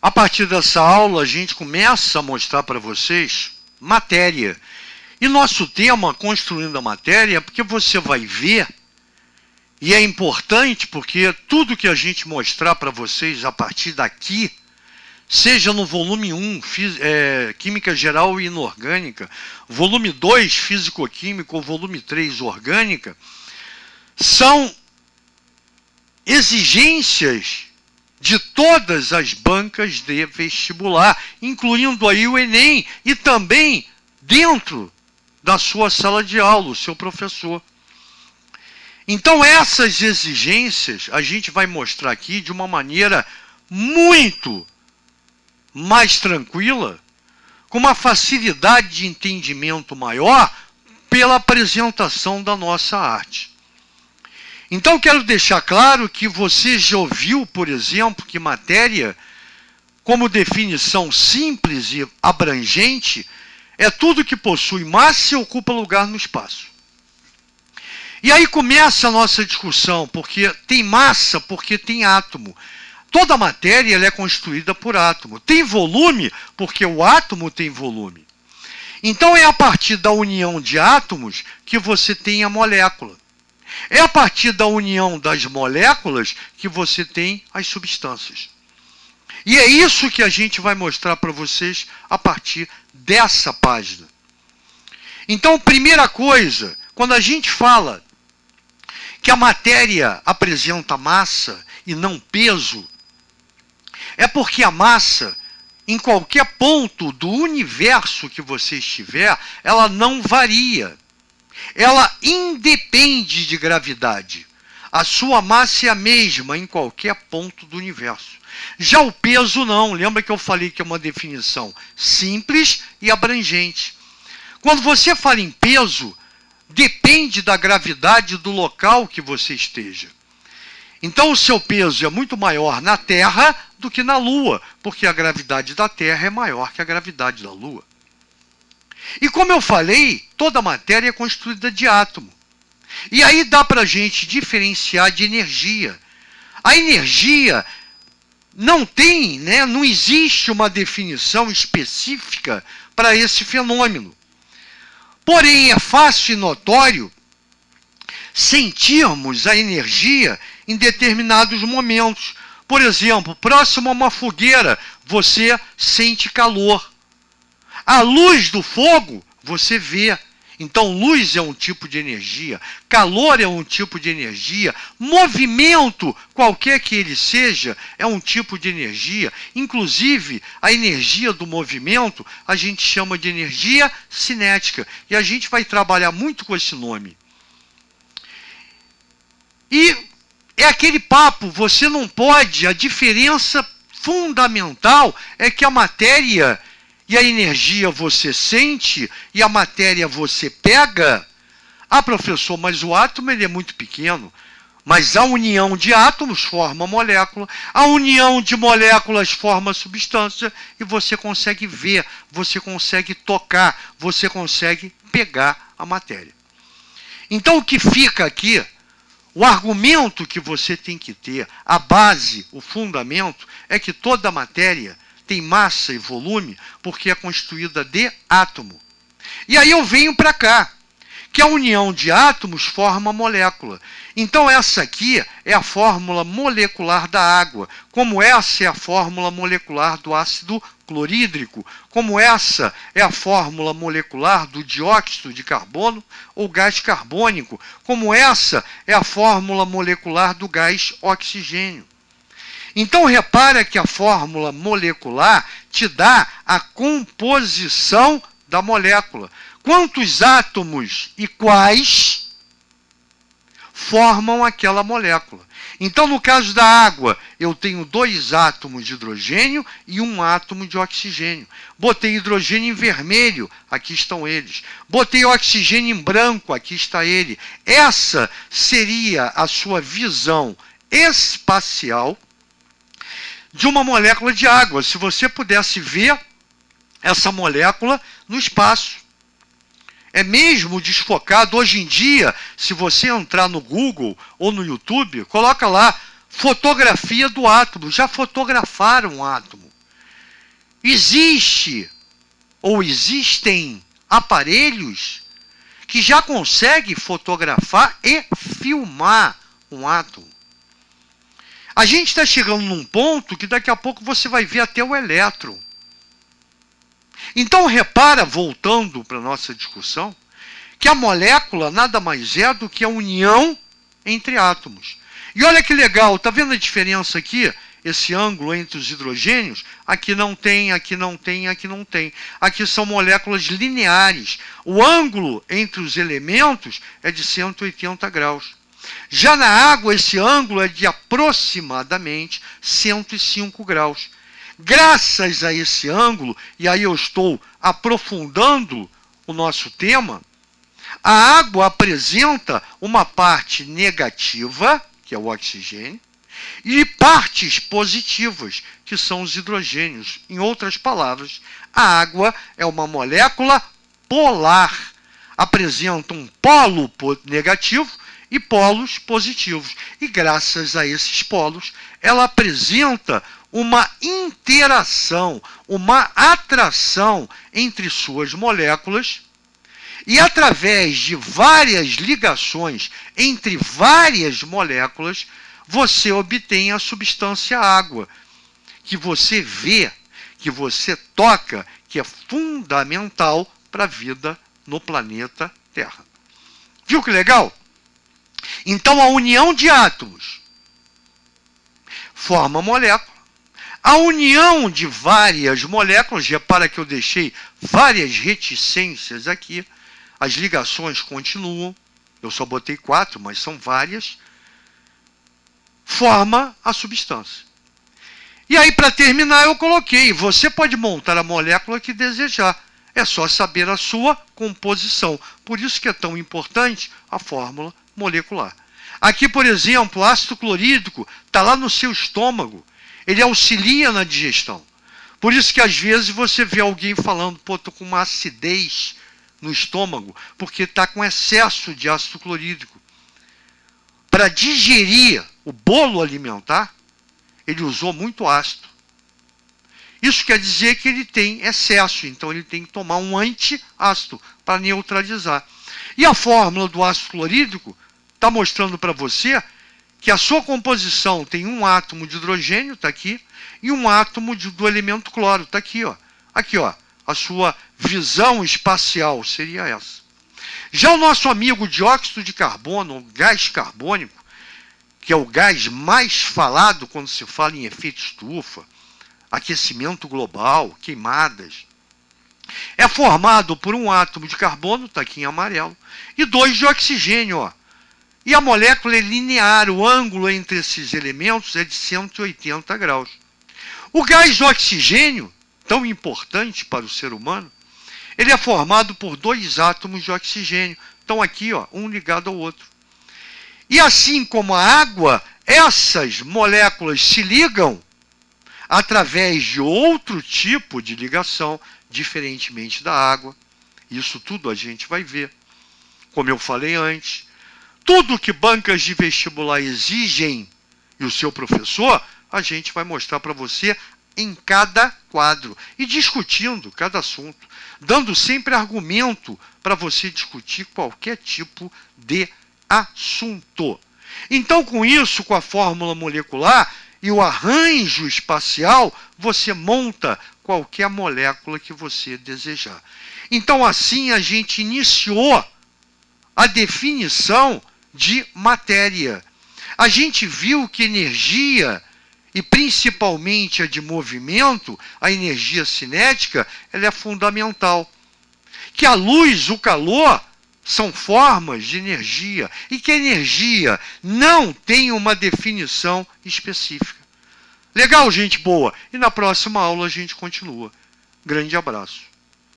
A partir dessa aula, a gente começa a mostrar para vocês matéria. E nosso tema, construindo a matéria, é porque você vai ver, e é importante porque tudo que a gente mostrar para vocês a partir daqui, seja no volume 1, Química Geral e Inorgânica, volume 2, Físico-Química, ou volume 3, Orgânica, são exigências de todas as bancas de vestibular, incluindo aí o Enem, e também dentro da sua sala de aula, o seu professor. Então essas exigências a gente vai mostrar aqui de uma maneira muito mais tranquila, com uma facilidade de entendimento maior pela apresentação da nossa arte. Então quero deixar claro que você já ouviu, por exemplo, que matéria, como definição simples e abrangente, é tudo que possui massa e ocupa lugar no espaço. E aí começa a nossa discussão, porque tem massa, porque tem átomo. Toda matéria ela é constituída por átomo. Tem volume, porque o átomo tem volume. Então é a partir da união de átomos que você tem a molécula. É a partir da união das moléculas que você tem as substâncias. E é isso que a gente vai mostrar para vocês a partir dessa página. Então, primeira coisa, quando a gente fala que a matéria apresenta massa e não peso, é porque a massa, em qualquer ponto do universo que você estiver, ela não varia. Ela independe de gravidade. A sua massa é a mesma em qualquer ponto do universo. Já o peso não. Lembra que eu falei que é uma definição simples e abrangente. Quando você fala em peso, depende da gravidade do local que você esteja. Então o seu peso é muito maior na Terra do que na Lua, porque a gravidade da Terra é maior que a gravidade da Lua. E como eu falei, toda matéria é constituída de átomo. E aí dá para a gente diferenciar de energia. A energia não tem, não existe uma definição específica para esse fenômeno. Porém, é fácil e notório sentirmos a energia em determinados momentos. Por exemplo, próximo a uma fogueira, você sente calor. A luz do fogo, você vê. Então, luz é um tipo de energia, calor é um tipo de energia, movimento, qualquer que ele seja, é um tipo de energia. Inclusive, a energia do movimento, a gente chama de energia cinética. E a gente vai trabalhar muito com esse nome. E é aquele papo, você não pode, a diferença fundamental é que a matéria e a energia você sente e a matéria você pega. Ah, professor, mas o átomo ele é muito pequeno. Mas a união de átomos forma molécula, a união de moléculas forma substância e você consegue ver, você consegue tocar, você consegue pegar a matéria. Então o que fica aqui, o argumento que você tem que ter, a base, o fundamento, é que toda matéria tem massa e volume porque é constituída de átomo. E aí eu venho para cá, que a união de átomos forma molécula. Então essa aqui é a fórmula molecular da água, como essa é a fórmula molecular do ácido clorídrico, como essa é a fórmula molecular do dióxido de carbono ou gás carbônico, como essa é a fórmula molecular do gás oxigênio. Então, repara que a fórmula molecular te dá a composição da molécula. Quantos átomos e quais formam aquela molécula. Então, no caso da água, eu tenho 2 átomos de hidrogênio e 1 átomo de oxigênio. Botei hidrogênio em vermelho, aqui estão eles. Botei oxigênio em branco, aqui está ele. Essa seria a sua visão espacial de uma molécula de água, se você pudesse ver essa molécula no espaço. É mesmo desfocado. Hoje em dia, se você entrar no Google ou no YouTube, coloca lá, fotografia do átomo. Já fotografaram o átomo. existe ou existem aparelhos que já conseguem fotografar e filmar um átomo. A gente está chegando num ponto que daqui a pouco você vai ver até o elétron. Então repara, voltando para a nossa discussão, que a molécula nada mais é do que a união entre átomos. E olha que legal, tá vendo a diferença aqui? Esse ângulo entre os hidrogênios, aqui não tem, aqui não tem, aqui não tem. Aqui são moléculas lineares. O ângulo entre os elementos é de 180 graus. Já na água, esse ângulo é de aproximadamente 105 graus. Graças a esse ângulo, e aí eu estou aprofundando o nosso tema, a água apresenta uma parte negativa, que é o oxigênio, e partes positivas, que são os hidrogênios. Em outras palavras, a água é uma molécula polar. Apresenta um polo negativo e polos positivos. E graças a esses polos, ela apresenta uma interação, uma atração entre suas moléculas, e através de várias ligações entre várias moléculas, você obtém a substância água, que você vê, que você toca, que é fundamental para a vida no planeta Terra. Viu que legal? Então, a união de átomos forma molécula. A união de várias moléculas, repara que eu deixei várias reticências aqui, as ligações continuam, eu só botei 4, mas são várias, forma a substância. E aí, para terminar, eu coloquei, você pode montar a molécula que desejar, é só saber a sua composição. Por isso que é tão importante a fórmula molecular. Aqui, por exemplo, o ácido clorídrico está lá no seu estômago, ele auxilia na digestão. Por isso que às vezes você vê alguém falando, pô, estou com uma acidez no estômago, porque está com excesso de ácido clorídrico. Para digerir o bolo alimentar, ele usou muito ácido. Isso quer dizer que ele tem excesso, então ele tem que tomar um antiácido para neutralizar. E a fórmula do ácido clorídrico está mostrando para você que a sua composição tem um átomo de hidrogênio, está aqui, e um átomo do elemento cloro, está aqui, ó. Aqui, ó. A sua visão espacial seria essa. Já o nosso amigo dióxido de carbono, o gás carbônico, que é o gás mais falado quando se fala em efeito estufa, aquecimento global, queimadas, é formado por um átomo de carbono, está aqui em amarelo, e 2 de oxigênio, ó. E a molécula é linear, o ângulo entre esses elementos é de 180 graus. O gás oxigênio, tão importante para o ser humano, ele é formado por 2 átomos de oxigênio. Estão aqui, ó, um ligado ao outro. E assim como a água, essas moléculas se ligam através de outro tipo de ligação, diferentemente da água. Isso tudo a gente vai ver. Como eu falei antes, tudo que bancas de vestibular exigem e o seu professor, a gente vai mostrar para você em cada quadro e discutindo cada assunto, dando sempre argumento para você discutir qualquer tipo de assunto. Então, com isso, com a fórmula molecular e o arranjo espacial, você monta qualquer molécula que você desejar. Então, assim, a gente iniciou a definição de matéria. A gente viu que energia, e principalmente a de movimento, a energia cinética, ela é fundamental. Que a luz, o calor, são formas de energia, e que a energia não tem uma definição específica. Legal, gente boa? E na próxima aula a gente continua. Grande abraço.